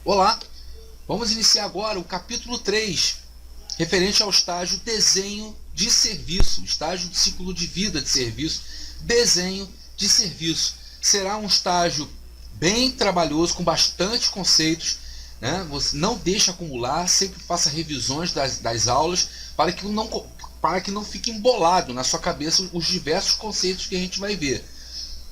Olá, vamos iniciar agora o capítulo 3, referente ao estágio desenho de serviço, estágio de ciclo de vida de serviço, desenho de serviço. Será um estágio bem trabalhoso, com bastante conceitos, né? Você não deixe acumular, sempre faça revisões das aulas para que não fique embolado na sua cabeça os diversos conceitos que a gente vai ver.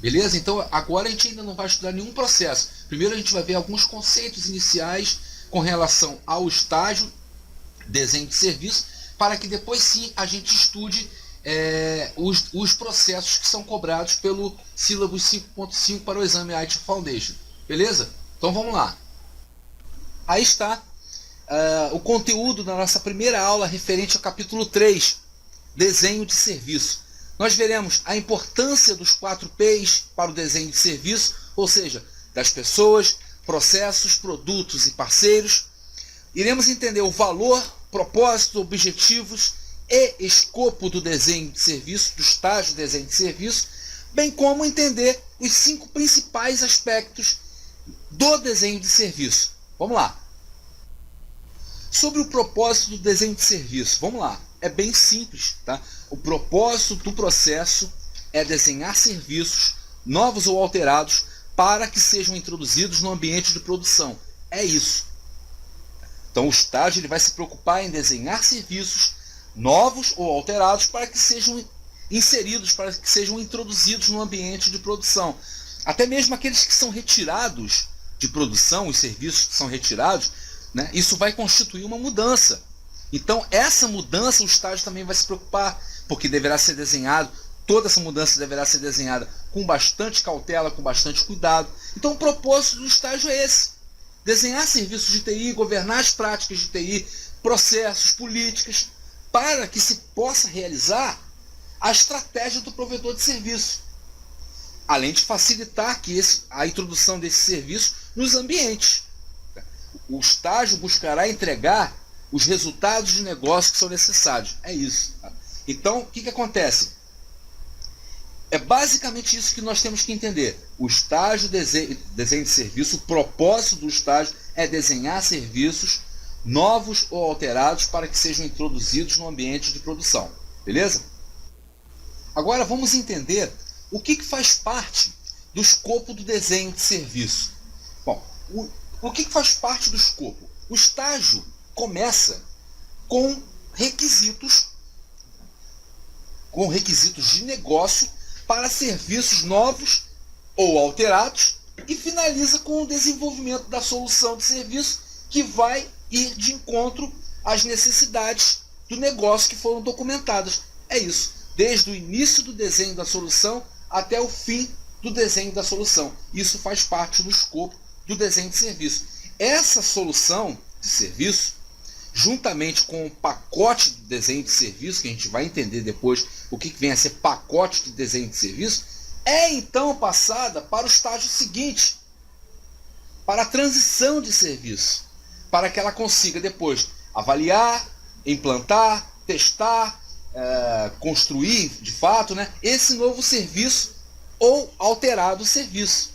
Beleza? Então agora a gente ainda não vai estudar nenhum processo. Primeiro a gente vai ver alguns conceitos iniciais com relação ao estágio, desenho de serviço, para que depois sim a gente estude os processos que são cobrados pelo Syllabus 5.5 para o exame IT Foundation. Beleza? Então vamos lá. Aí está o conteúdo da nossa primeira aula referente ao capítulo 3, desenho de serviço. Nós veremos a importância dos 4 P's para o desenho de serviço, ou seja, das pessoas, processos, produtos e parceiros. Iremos entender o valor, propósito, objetivos e escopo do desenho de serviço, do estágio de desenho de serviço, bem como entender os 5 principais aspectos do desenho de serviço. Vamos lá. Sobre o propósito do desenho de serviço, vamos lá. É bem simples, tá? O propósito do processo é desenhar serviços novos ou alterados para que sejam introduzidos no ambiente de produção. É isso. Então o estágio ele vai se preocupar em desenhar serviços novos ou alterados para que sejam inseridos, para que sejam introduzidos no ambiente de produção. Até mesmo aqueles que são retirados de produção, os serviços que são retirados, né, isso vai constituir uma mudança. Então essa mudança o estágio também vai se preocupar, porque deverá ser desenhado, toda essa mudança deverá ser desenhada com bastante cautela, com bastante cuidado. Então o propósito do estágio é esse: desenhar serviços de TI, governar as práticas de TI, processos, políticas, para que se possa realizar a estratégia do provedor de serviço, além de facilitar a introdução desse serviço nos ambientes. O estágio buscará entregar os resultados de negócio que são necessários. É isso. Então, o que acontece? É basicamente isso que nós temos que entender. O estágio desenho de serviço, o propósito do estágio é desenhar serviços novos ou alterados para que sejam introduzidos no ambiente de produção. Beleza? Agora vamos entender o que faz parte do escopo do desenho de serviço. Bom, o que faz parte do escopo? O estágio começa com requisitos de negócio para serviços novos ou alterados e finaliza com o desenvolvimento da solução de serviço que vai ir de encontro às necessidades do negócio que foram documentadas. É isso, desde o início do desenho da solução até o fim do desenho da solução. Isso faz parte do escopo do desenho de serviço. Essa solução de serviço, juntamente com o pacote de desenho de serviço, que a gente vai entender depois o que vem a ser pacote de desenho de serviço, é então passada para o estágio seguinte, para a transição de serviço, para que ela consiga depois avaliar, implantar, testar, construir de fato, né, esse novo serviço ou alterado o serviço,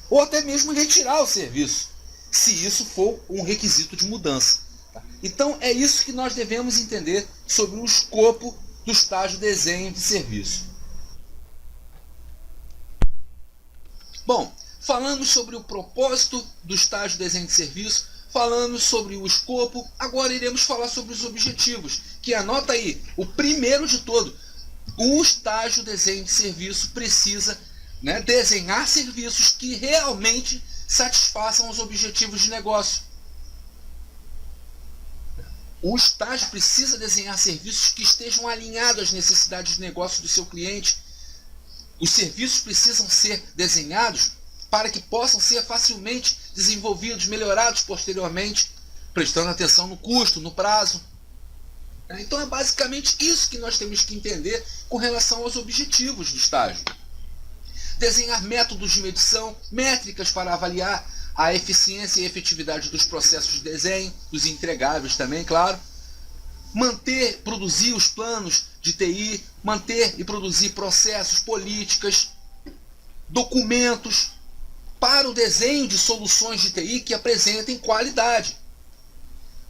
ou até mesmo retirar o serviço, se isso for um requisito de mudança. Então é isso que nós devemos entender sobre o escopo do estágio desenho de serviço. Bom, falamos sobre o propósito do estágio desenho de serviço, falamos sobre o escopo, agora iremos falar sobre os objetivos, que anota aí, o primeiro de todo, o estágio desenho de serviço precisa, né, desenhar serviços que realmente satisfaçam os objetivos de negócio. O estágio precisa desenhar serviços que estejam alinhados às necessidades de negócio do seu cliente. Os serviços precisam ser desenhados para que possam ser facilmente desenvolvidos, melhorados posteriormente, prestando atenção no custo, no prazo. Então é basicamente isso que nós temos que entender com relação aos objetivos do estágio. Desenhar métodos de medição, métricas para avaliar a eficiência e efetividade dos processos de desenho, dos entregáveis também, claro. Produzir os planos de TI, manter e produzir processos, políticas, documentos, para o desenho de soluções de TI que apresentem qualidade,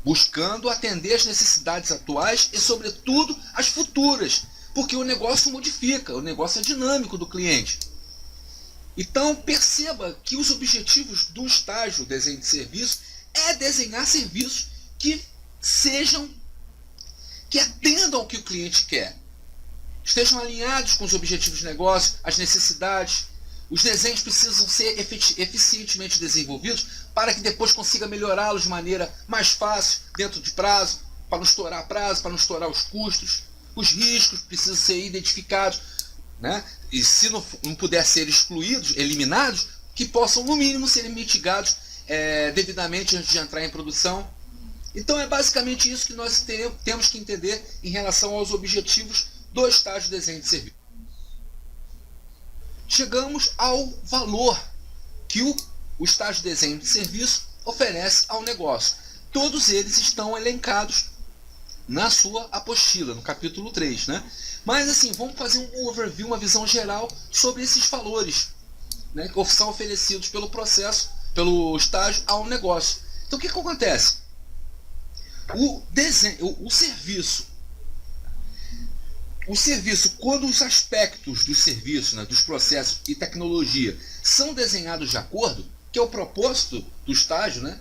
buscando atender as necessidades atuais e, sobretudo, as futuras, porque o negócio modifica, o negócio é dinâmico do cliente. Então, perceba que os objetivos do estágio desenho de serviço é desenhar serviços que atendam ao que o cliente quer, estejam alinhados com os objetivos de negócio, as necessidades. Os desenhos precisam ser eficientemente desenvolvidos para que depois consiga melhorá-los de maneira mais fácil, dentro de prazo, para não estourar prazo, para não estourar os custos. Os riscos precisam ser identificados, né? E se não puder ser excluídos, eliminados, que possam no mínimo serem mitigados devidamente antes de entrar em produção. Então é basicamente isso que nós temos que entender em relação aos objetivos do estágio de desenho de serviço. Chegamos ao valor que o estágio de desenho de serviço oferece ao negócio. Todos eles estão elencados na sua apostila, no capítulo 3, né? Mas assim, vamos fazer um overview, uma visão geral sobre esses valores, né, que são oferecidos pelo processo, pelo estágio ao negócio. Então o que acontece? O serviço, quando os aspectos do serviço, né, dos processos e tecnologia são desenhados de acordo, que é o propósito do estágio, né?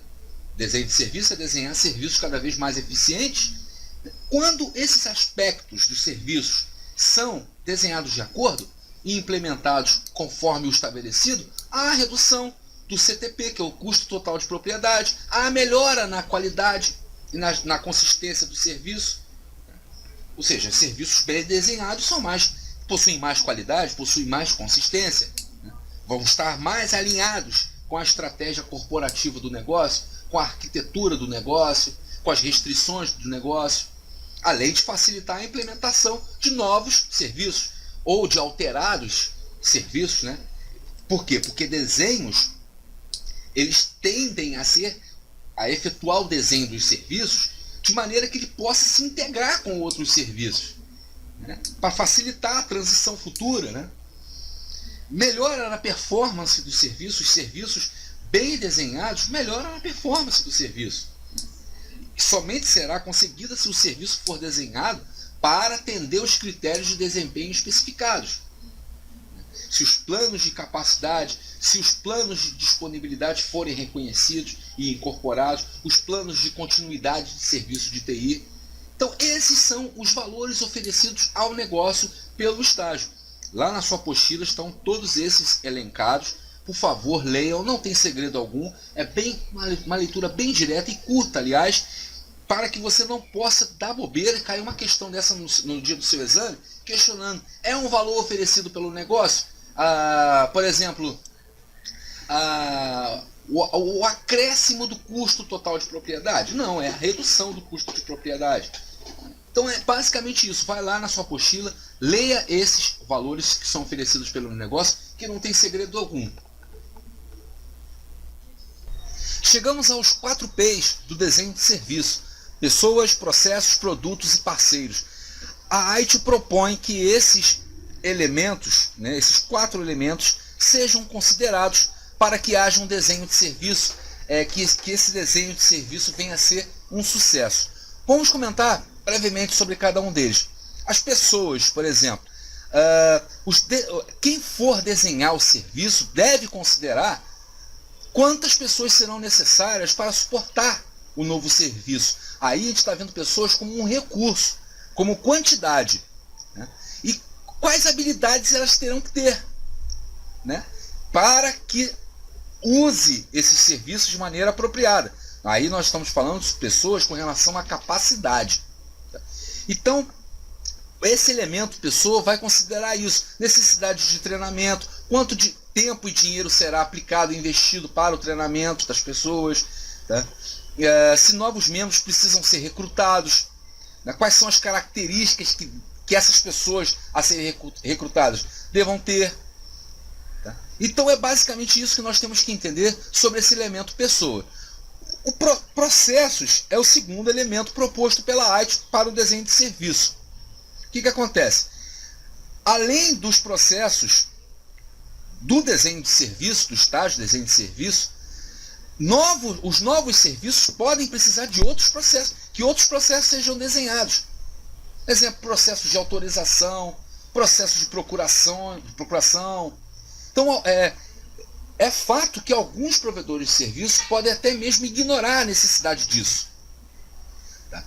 Desenho de serviço é desenhar serviços cada vez mais eficientes. Quando esses aspectos dos serviços são desenhados de acordo e implementados conforme o estabelecido, há a redução do CTP, que é o custo total de propriedade, há a melhora na qualidade e na consistência do serviço. Ou seja, serviços bem desenhados possuem mais qualidade, possuem mais consistência, né? Vão estar mais alinhados com a estratégia corporativa do negócio, com a arquitetura do negócio, com as restrições do negócio, além de facilitar a implementação de novos serviços ou de alterados serviços, né? Por quê? Porque desenhos, eles tendem a efetuar o desenho dos serviços de maneira que ele possa se integrar com outros serviços, né? Para facilitar a transição futura, né? Melhora na performance do serviço, os serviços bem desenhados melhoram a performance do serviço. Somente será conseguida se o serviço for desenhado para atender os critérios de desempenho especificados. Se os planos de capacidade, se os planos de disponibilidade forem reconhecidos e incorporados, os planos de continuidade de serviço de TI. Então, esses são os valores oferecidos ao negócio pelo estágio. Lá na sua apostila estão todos esses elencados. Por favor, leiam, não tem segredo algum. É uma leitura bem direta e curta, aliás, para que você não possa dar bobeira e cair uma questão dessa no dia do seu exame, questionando: é um valor oferecido pelo negócio? Por exemplo, o acréscimo do custo total de propriedade? Não, é a redução do custo de propriedade. Então é basicamente isso. Vai lá na sua apostila, leia esses valores que são oferecidos pelo negócio, que não tem segredo algum. Chegamos aos 4 P's do desenho de serviço: pessoas, processos, produtos e parceiros. A AIT propõe que esses elementos, né, esses 4 elementos, sejam considerados para que haja um desenho de serviço, que esse desenho de serviço venha a ser um sucesso. Vamos comentar brevemente sobre cada um deles. As pessoas, por exemplo, quem for desenhar o serviço deve considerar quantas pessoas serão necessárias para suportar o novo serviço. Aí a gente está vendo pessoas como um recurso, como quantidade, né? E quais habilidades elas terão que ter, né, para que use esses serviços de maneira apropriada. Aí nós estamos falando de pessoas com relação à capacidade. Então, esse elemento pessoa vai considerar isso: necessidade de treinamento, quanto de tempo e dinheiro será aplicado e investido para o treinamento das pessoas, tá? Se novos membros precisam ser recrutados, né? Quais são as características que essas pessoas a serem recrutadas devam ter, tá? Então é basicamente isso que nós temos que entender sobre esse elemento pessoa. O processos é o segundo elemento proposto pela AIT para o desenho de serviço. O que acontece? Além dos processos do desenho de serviço, do estágio de desenho de serviço, os novos serviços podem precisar de outros processos, que outros processos sejam desenhados. Exemplo, processos de autorização, processos de procuração. Então, é fato que alguns provedores de serviços podem até mesmo ignorar a necessidade disso. Tá?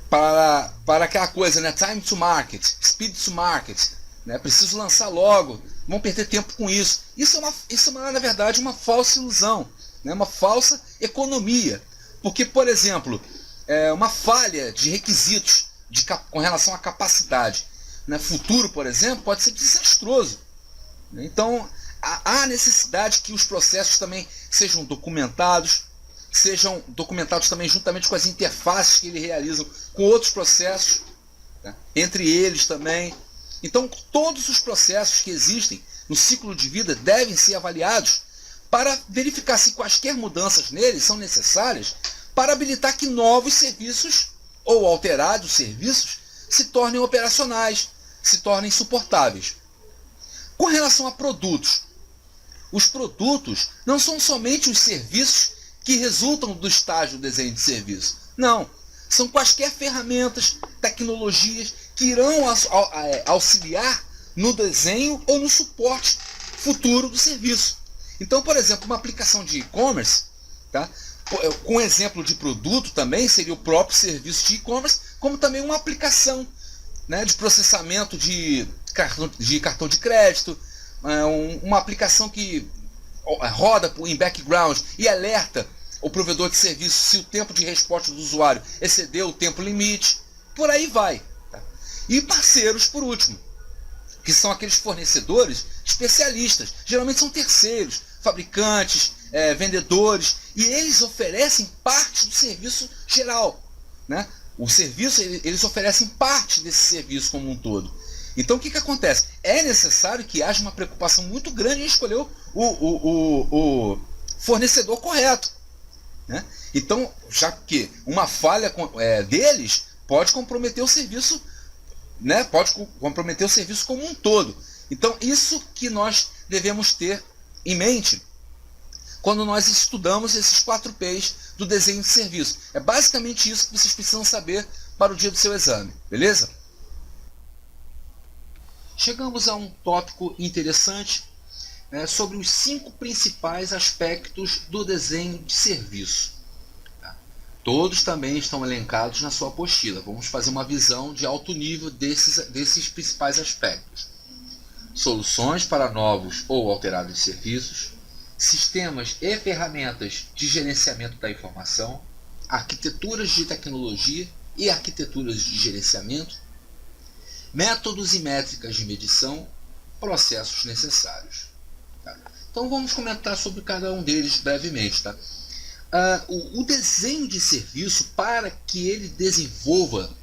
Para aquela coisa, né? Time to market, speed to market, né? Preciso lançar logo, vão perder tempo com isso. Isso é na verdade, uma falsa ilusão, né? Uma falsa economia. Porque, por exemplo, uma falha de requisitos com relação à capacidade, né? Futuro, por exemplo, pode ser desastroso. Então, há necessidade que os processos também sejam documentados também juntamente com as interfaces que eles realizam com outros processos, né? Entre eles também. Então, todos os processos que existem no ciclo de vida devem ser avaliados para verificar se quaisquer mudanças neles são necessárias para habilitar que novos serviços ou alterados serviços se tornem operacionais, se tornem suportáveis. Com relação a produtos, os produtos não são somente os serviços que resultam do estágio do desenho de serviço. Não, são quaisquer ferramentas, tecnologias que irão auxiliar no desenho ou no suporte futuro do serviço. Então, por exemplo, uma aplicação de e-commerce, tá? Com exemplo de produto também seria o próprio serviço de e-commerce, como também uma aplicação, né, de processamento de cartão de crédito, uma aplicação que roda em background e alerta o provedor de serviço se o tempo de resposta do usuário excedeu o tempo limite, por aí vai. Tá? E parceiros, por último, que são aqueles fornecedores especialistas, geralmente são terceiros, fabricantes, vendedores, e eles oferecem parte do serviço geral, né? O serviço, eles oferecem parte desse serviço como um todo. Então, o que acontece? É necessário que haja uma preocupação muito grande em escolher o fornecedor correto, né? Então, já que uma falha deles pode comprometer o serviço, né? Pode comprometer o serviço como um todo. Então, isso que nós devemos ter em mente quando nós estudamos esses 4 P's do desenho de serviço. É basicamente isso que vocês precisam saber para o dia do seu exame, beleza? Chegamos a um tópico interessante, né, sobre os 5 principais aspectos do desenho de serviço. Tá? Todos também estão elencados na sua apostila. Vamos fazer uma visão de alto nível desses principais aspectos. Soluções para novos ou alterados serviços, sistemas e ferramentas de gerenciamento da informação, arquiteturas de tecnologia e arquiteturas de gerenciamento, métodos e métricas de medição, processos necessários. Tá? Então vamos comentar sobre cada um deles brevemente. Tá? O desenho de serviço, para que ele desenvolva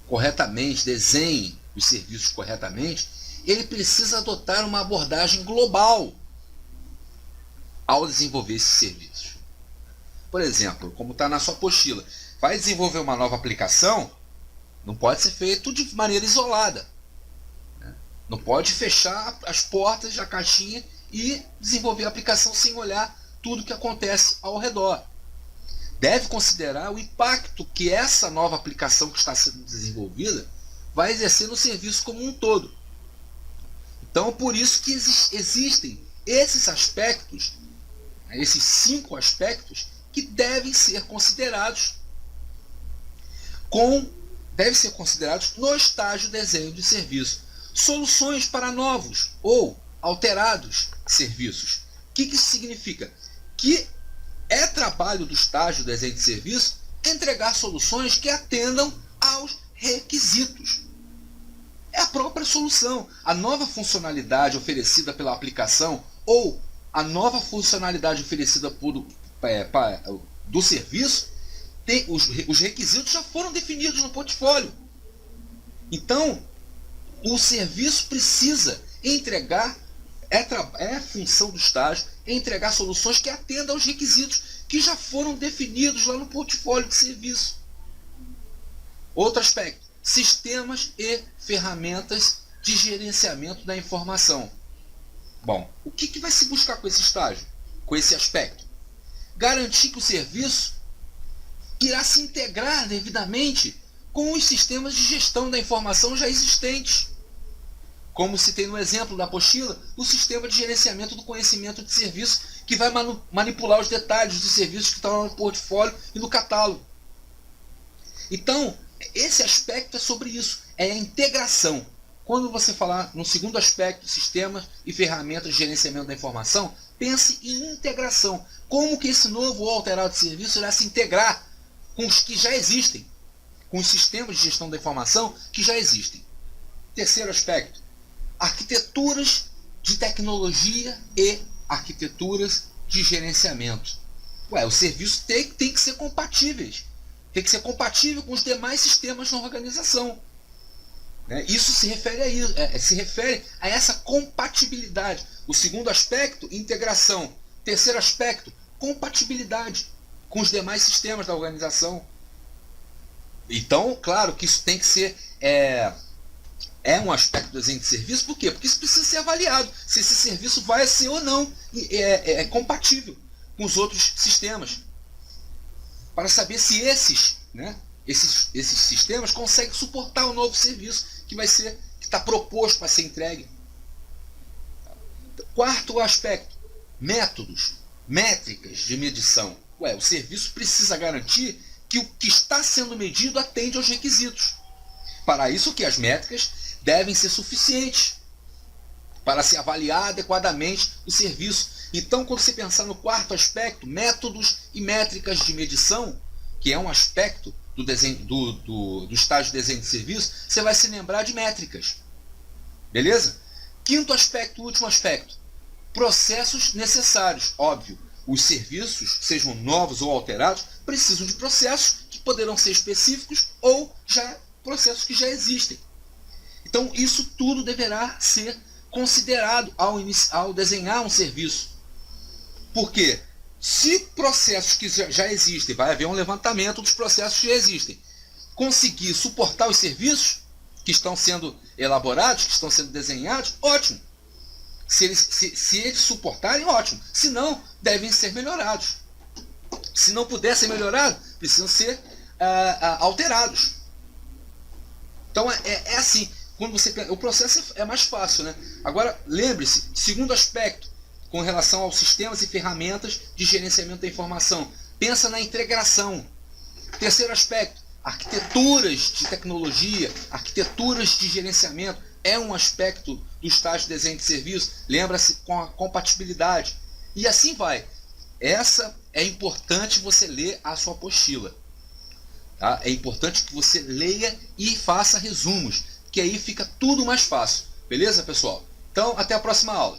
corretamente, desenhe os serviços corretamente, ele precisa adotar uma abordagem global ao desenvolver esses serviços. Por exemplo, como está na sua apostila, vai desenvolver uma nova aplicação, não pode ser feito de maneira isolada, né? Não pode fechar as portas da caixinha e desenvolver a aplicação sem olhar tudo que acontece ao redor. Deve considerar o impacto que essa nova aplicação que está sendo desenvolvida vai exercer no serviço como um todo. Então, por isso que existem esses aspectos, esses 5 aspectos que devem ser considerados no estágio desenho de serviço. Soluções para novos ou alterados serviços. O que isso significa? Que é trabalho do estágio desenho de serviço entregar soluções que atendam aos requisitos. É a própria solução. A nova funcionalidade oferecida pela aplicação ou a nova funcionalidade oferecida do serviço, os requisitos já foram definidos no portfólio. Então, o serviço precisa entregar, é função do estágio, entregar soluções que atendam aos requisitos que já foram definidos lá no portfólio de serviço. Outro aspecto, sistemas e ferramentas de gerenciamento da informação. Bom, o que vai se buscar com esse estágio? Com esse aspecto? Garantir que o serviço irá se integrar devidamente com os sistemas de gestão da informação já existentes. Como citei no exemplo da apostila, o sistema de gerenciamento do conhecimento de serviço, que vai manipular os detalhes dos serviços que estão no portfólio e no catálogo. Então, esse aspecto é sobre isso, é a integração. Quando você falar no segundo aspecto, sistemas e ferramentas de gerenciamento da informação, pense em integração. Como que esse novo ou alterado serviço irá se integrar com os que já existem, com os sistemas de gestão da informação que já existem. Terceiro aspecto, arquiteturas de tecnologia e arquiteturas de gerenciamento. O serviço tem que ser compatíveis. Tem que ser compatível com os demais sistemas na organização. Isso se refere a isso, se refere a essa compatibilidade. O segundo aspecto, integração. Terceiro aspecto, compatibilidade com os demais sistemas da organização. Então, claro que isso tem que ser um aspecto do desenho de serviço. Por quê? Porque isso precisa ser avaliado, se esse serviço vai ser ou não compatível com os outros sistemas, para saber se esses sistemas conseguem suportar o novo serviço que está proposto para ser entregue. Quarto aspecto, métodos, métricas de medição. O serviço precisa garantir que o que está sendo medido atende aos requisitos. Para isso, que as métricas devem ser suficientes para se avaliar adequadamente o serviço. Então, quando você pensar no quarto aspecto, métodos e métricas de medição, que é um aspecto do estágio de desenho de serviço, você vai se lembrar de métricas. Beleza? Quinto aspecto, último aspecto, processos necessários. Óbvio, os serviços, sejam novos ou alterados, precisam de processos que poderão ser específicos ou já processos que já existem. Então, isso tudo deverá ser considerado ao desenhar um serviço. Por quê? Se processos que já existem, vai haver um levantamento dos processos que já existem, conseguir suportar os serviços que estão sendo elaborados, que estão sendo desenhados, ótimo. Se eles suportarem, ótimo. Se não, devem ser melhorados. Se não puder ser melhorado, precisam ser alterados. Então é assim. Quando o processo é mais fácil, né? Agora, lembre-se, segundo aspecto, com relação aos sistemas e ferramentas de gerenciamento da informação, pensa na integração. Terceiro aspecto, arquiteturas de tecnologia, arquiteturas de gerenciamento, é um aspecto do estágio de desenho de serviço. Lembra-se com a compatibilidade. E assim vai. Essa é importante você ler a sua apostila. Tá? É importante que você leia e faça resumos, que aí fica tudo mais fácil. Beleza, pessoal? Então, até a próxima aula.